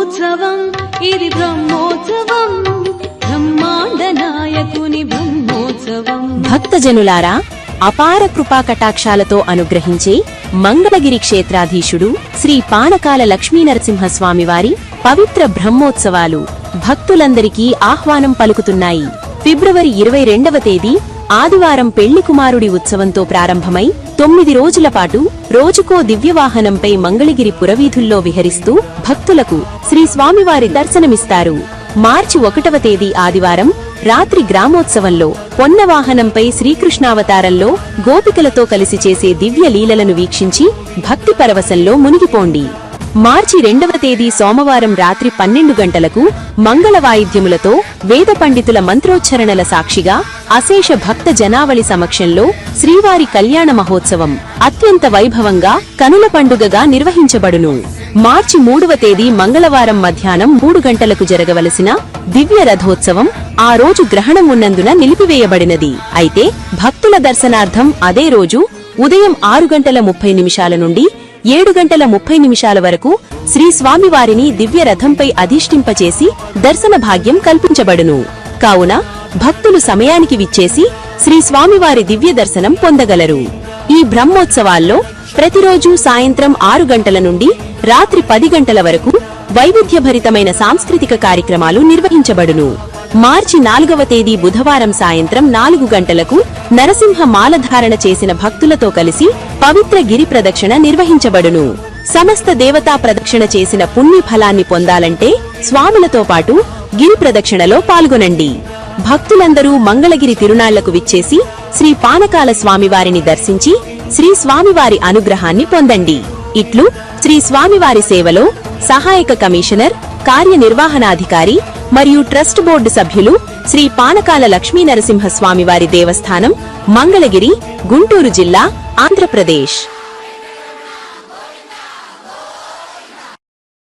బ్రహ్మోత్సవం ఇది బ్రహ్మోత్సవం బ్రహ్మాండ నాయకుని బ్రహ్మోత్సవం. భక్తజనులారా, అపార కృపా కటాక్షాలతో అనుగ్రహించే మంగళగిరి క్షేత్రాధీశుడు శ్రీ పానకాల లక్ష్మీనరసింహస్వామివారి పవిత్ర బ్రహ్మోత్సవాలు భక్తులందరికీ ఆహ్వానం పలుకుతున్నాయి. ఫిబ్రవరి 22వ తేదీ ఆదివారం పెళ్లి కుమారుడి ఉత్సవంతో ప్రారంభమై 9 రోజుల పాటు రోజుకో దివ్యవాహనంపై మంగళగిరి పురవీధుల్లో విహరిస్తూ భక్తులకు శ్రీ స్వామివారి దర్శనమిస్తారు. మార్చి 1వ తేదీ ఆదివారం రాత్రి గ్రామోత్సవంలో పొన్నవాహనంపై శ్రీకృష్ణావతారంలో గోపికలతో కలిసి చేసే దివ్య లీలలను వీక్షించి భక్తి పరవశంలో మునిగిపోండి. మార్చి 2వ తేదీ సోమవారం రాత్రి 12 గంటలకు మంగళ వాయిద్యములతో వేద పండితుల మంత్రోచ్చరణల సాక్షిగా అశేష భక్త జనావళి సమక్షంలో శ్రీవారి కళ్యాణ మహోత్సవం అత్యంత వైభవంగా కనుల పండుగగా నిర్వహించబడును. మార్చి 3వ తేదీ మంగళవారం మధ్యాహ్నం 3 గంటలకు జరగవలసిన దివ్య రథోత్సవం ఆ రోజు గ్రహణం ఉన్నందున నిలిపివేయబడినది. అయితే భక్తుల దర్శనార్థం అదే రోజు ఉదయం 6:30 నుండి 7:30 వరకు శ్రీ స్వామివారిని దివ్య రథంపై అధిష్ఠింపచేసి దర్శన భాగ్యం కల్పించబడును. కావున భక్తులు సమయానికి విచ్చేసి శ్రీ స్వామివారి దివ్య దర్శనం పొందగలరు. ఈ బ్రహ్మోత్సవాల్లో ప్రతిరోజు సాయంత్రం 6 గంటల నుండి రాత్రి 10 గంటల వరకు వైవిధ్యభరితమైన సాంస్కృతిక కార్యక్రమాలు నిర్వహించబడును. మార్చి 4వ తేదీ బుధవారం సాయంత్రం 4 గంటలకు నరసింహ మాలధారణ చేసిన భక్తులతో కలిసి పవిత్ర గిరి ప్రదక్షిణ నిర్వహించబడును. సమస్త దేవతా ప్రదక్షిణ చేసిన పుణ్య ఫలాన్ని పొందాలంటే స్వాములతో పాటు గిరి ప్రదక్షిణలో పాల్గొనండి. భక్తులందరూ మంగళగిరి తిరునాళ్లకు విచ్చేసి శ్రీ పానకాల స్వామివారిని దర్శించి శ్రీ స్వామివారి అనుగ్రహాన్ని పొందండి. ఇట్లు శ్రీ స్వామివారి సేవలో సహాయక కమిషనర్, కార్యనిర్వహణాధికారి మరియు ట్రస్ట్ బోర్డు సభ్యులు శ్రీ పానకాల లక్ష్మీనరసింహస్వామివారి దేవస్థానం, మంగళగిరి, గుంటూరు జిల్లా, ఆంధ్రప్రదేశ్.